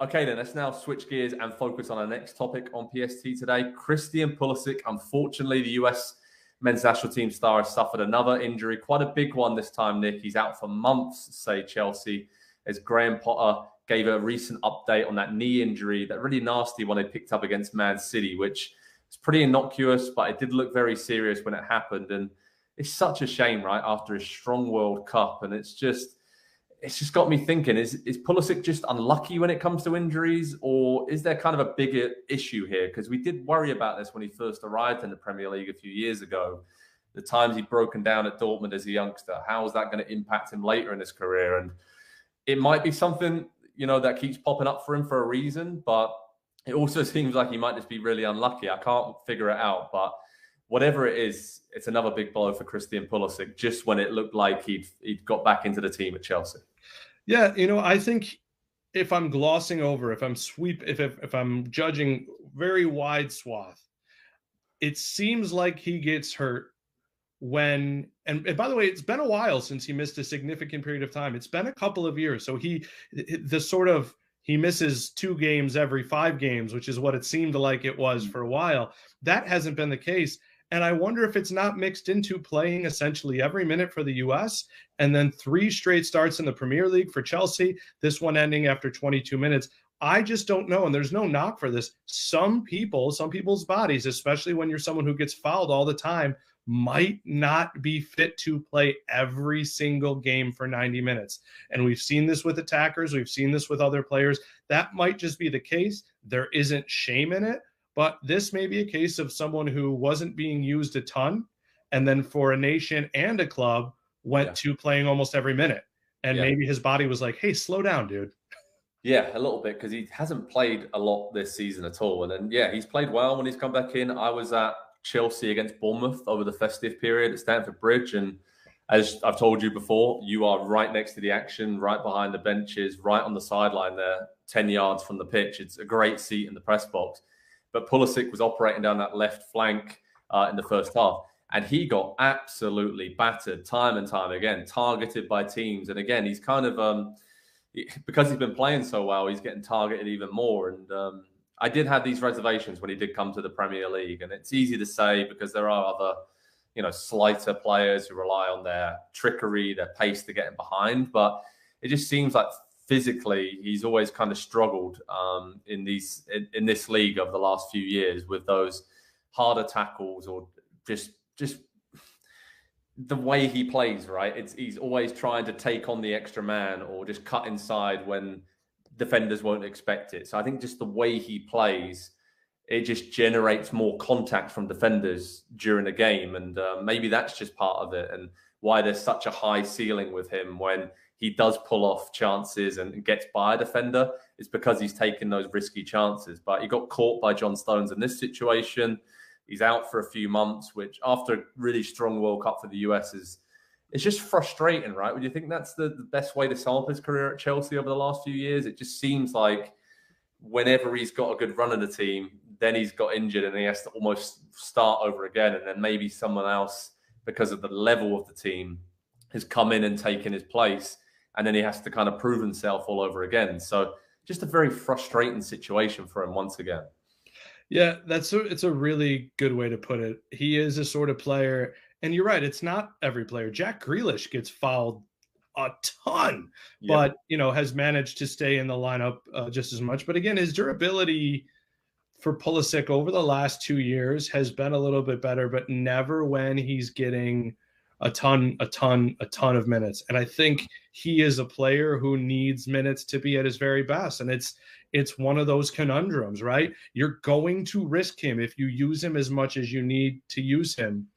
Okay, then let's now switch gears and focus on our next topic on PST today. Christian Pulisic. Unfortunately, the US men's national team star has suffered another injury, quite a big one this time, Nick. He's out for months, say Chelsea, as Graham Potter gave a recent update on that knee injury, that really nasty one they picked up against Man City, which is pretty innocuous, but it did look very serious when it happened. And it's such a shame, right, after a strong World Cup. And it's just got me thinking, is Pulisic just unlucky when it comes to injuries, or is there kind of a bigger issue here? Because we did worry about this when he first arrived in the Premier League a few years ago. The times he'd broken down at Dortmund as a youngster, how is that going to impact him later in his career? And it might be something, that keeps popping up for him for a reason, but it also seems like he might just be really unlucky. I can't figure it out, but whatever it is, it's another big blow for Christian Pulisic, just when it looked like he'd got back into the team at Chelsea. Yeah, I think if I'm glossing over, if I'm judging very wide swath, it seems like he gets hurt when, and by the way, it's been a while since he missed a significant period of time. It's been a couple of years. So he misses 2 games every 5 games, which is what it seemed like it was for a while. That hasn't been the case. And I wonder if it's not mixed into playing essentially every minute for the U.S. and then 3 straight starts in the Premier League for Chelsea, this one ending after 22 minutes. I just don't know. And there's no knock for this. Some people's bodies, especially when you're someone who gets fouled all the time, might not be fit to play every single game for 90 minutes. And we've seen this with attackers. We've seen this with other players. That might just be the case. There isn't shame in it. But this may be a case of someone who wasn't being used a ton, and then for a nation and a club went to playing almost every minute. And maybe his body was like, hey, slow down, dude. Yeah, a little bit, because he hasn't played a lot this season at all. And then, he's played well when he's come back in. I was at Chelsea against Bournemouth over the festive period at Stamford Bridge. And as I've told you before, you are right next to the action, right behind the benches, right on the sideline there, 10 yards from the pitch. It's a great seat in the press box. But Pulisic was operating down that left flank in the first half. And he got absolutely battered time and time again, targeted by teams. And again, he's kind of, because he's been playing so well, he's getting targeted even more. And I did have these reservations when he did come to the Premier League. And it's easy to say because there are other, slighter players who rely on their trickery, their pace to get him behind. But it just seems like physically he's always kind of struggled in this league over the last few years with those harder tackles, or just the way he plays, right? He's always trying to take on the extra man or just cut inside when defenders won't expect it. So I think just the way he plays, it just generates more contact from defenders during a game. And maybe that's just part of it, and why there's such a high ceiling with him when he does pull off chances and gets by a defender. It's because he's taking those risky chances. But he got caught by John Stones in this situation. He's out for a few months, which after a really strong World Cup for the US it's just frustrating, right? Would you think that's the best way to sum up his career at Chelsea over the last few years? It just seems like whenever he's got a good run of the team, then he's got injured and he has to almost start over again. And then maybe someone else, because of the level of the team, has come in and taken his place. And then he has to kind of prove himself all over again. So just a very frustrating situation for him once again. Yeah, it's a really good way to put it. He is a sort of player, and you're right, it's not every player. Jack Grealish gets fouled a ton, but has managed to stay in the lineup just as much. But again, his durability for Pulisic over the last 2 years has been a little bit better, but never when he's getting a ton of minutes. And I think he is a player who needs minutes to be at his very best. And it's one of those conundrums, right? You're going to risk him if you use him as much as you need to use him.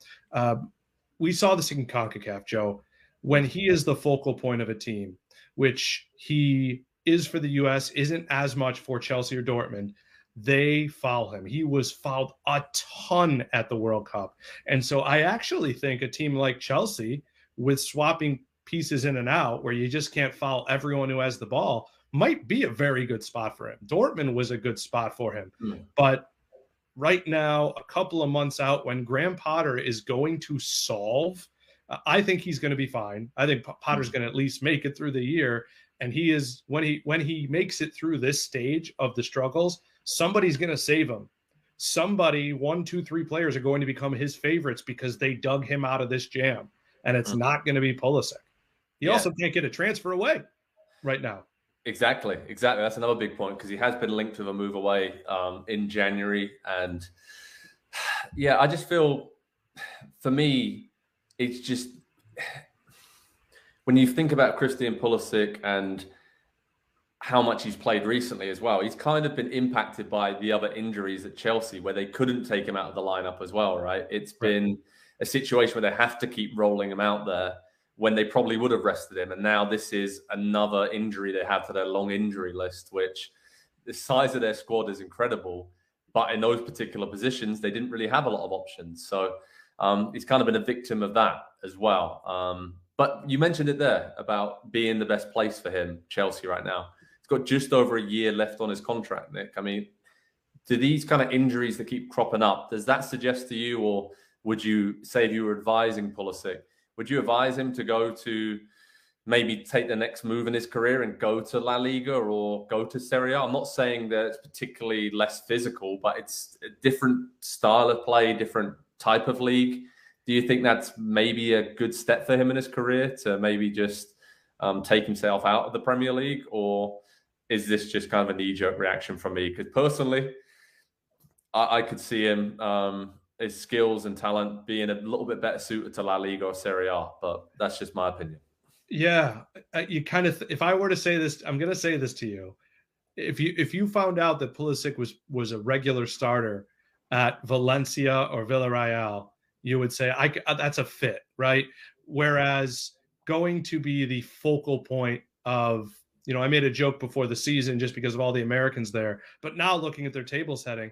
We saw this in CONCACAF, Joe, when he is the focal point of a team, which he is for the U.S., isn't as much for Chelsea or Dortmund. They foul him. He was fouled a ton at the World Cup. And so I actually think a team like Chelsea, with swapping pieces in and out, where you just can't foul everyone who has the ball, might be a very good spot for him. Dortmund was a good spot for him. But right now, a couple of months out, when Graham Potter is going to solve, I think he's going to be fine. I think Potter's going to at least make it through the year. And he is, when he makes it through this stage of the struggles, somebody's going to save him. Somebody, 1, 2, 3 players are going to become his favorites because they dug him out of this jam. And it's not going to be Pulisic. He also can't get a transfer away right now. Exactly. That's another big point, because he has been linked with a move away in January. And yeah, I just feel, for me, it's just, when you think about Christian Pulisic and how much he's played recently as well, he's kind of been impacted by the other injuries at Chelsea, where they couldn't take him out of the lineup as well, right? It's been a situation where they have to keep rolling him out there when they probably would have rested him. And now this is another injury they have to their long injury list, which the size of their squad is incredible. But in those particular positions, they didn't really have a lot of options. So he's kind of been a victim of that as well. But you mentioned it there about being the best place for him, Chelsea right now. He's got just over a year left on his contract, Nick. I mean, do these kind of injuries that keep cropping up, does that suggest to you, or would you say, if you were advising Pulisic, would you advise him to go to maybe take the next move in his career and go to La Liga or go to Serie A? I'm not saying that it's particularly less physical, but it's a different style of play, different type of league. Do you think that's maybe a good step for him in his career, to maybe just take himself out of the Premier League? Or is this just kind of a knee-jerk reaction from me? Because personally, I could see him, his skills and talent, being a little bit better suited to La Liga or Serie A, but that's just my opinion. Yeah, you kind of, if I were to say this, I'm going to say this to you. If you found out that Pulisic was a regular starter at Valencia or Villarreal, you would say, that's a fit, right? Whereas going to be the focal point of, I made a joke before the season just because of all the Americans there, but now looking at their table setting,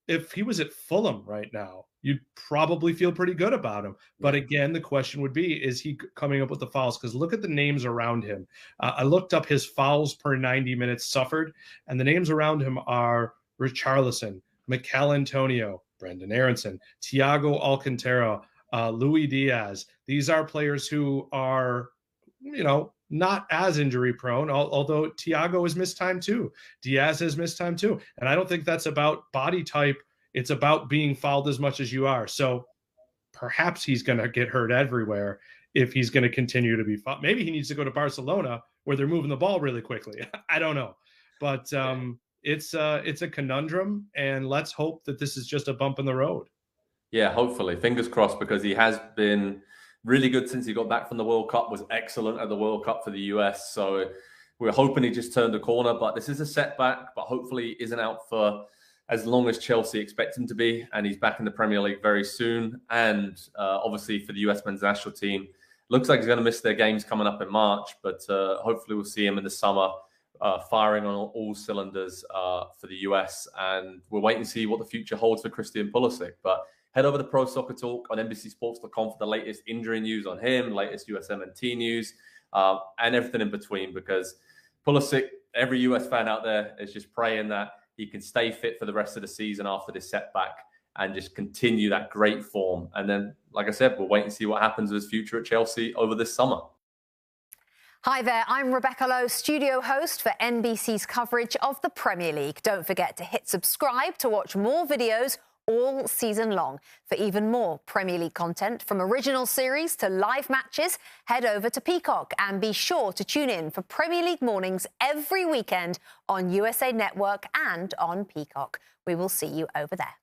if he was at Fulham right now, you'd probably feel pretty good about him. But again, the question would be, is he coming up with the fouls? Because look at the names around him. I looked up his fouls per 90 minutes suffered, and the names around him are Richarlison, Mikel Antonio, Brendan Aronson, Thiago Alcantara, Luis Diaz. These are players who are, not as injury prone, although Thiago has missed time too. Diaz has missed time too. And I don't think that's about body type. It's about being fouled as much as you are. So perhaps he's going to get hurt everywhere if he's going to continue to be fouled. Maybe he needs to go to Barcelona where they're moving the ball really quickly. I don't know. But it's a conundrum, and let's hope that this is just a bump in the road. Yeah, hopefully. Fingers crossed, because he has been really good since he got back from the World Cup, was excellent at the World Cup for the US. So we're hoping he just turned a corner, but this is a setback, but hopefully he isn't out for as long as Chelsea expect him to be. And he's back in the Premier League very soon. And obviously for the US men's national team, looks like he's going to miss their games coming up in March, but hopefully we'll see him in the summer firing on all cylinders for the US. And we're waiting to see what the future holds for Christian Pulisic. But head over to Pro Soccer Talk on NBCSports.com for the latest injury news on him, latest USMNT news, and everything in between, because Pulisic, every US fan out there is just praying that he can stay fit for the rest of the season after this setback and just continue that great form. And then, like I said, we'll wait and see what happens with his future at Chelsea over this summer. Hi there, I'm Rebecca Lowe, studio host for NBC's coverage of the Premier League. Don't forget to hit subscribe to watch more videos all season long. For even more Premier League content, from original series to live matches, head over to Peacock and be sure to tune in for Premier League mornings every weekend on USA Network and on Peacock. We will see you over there.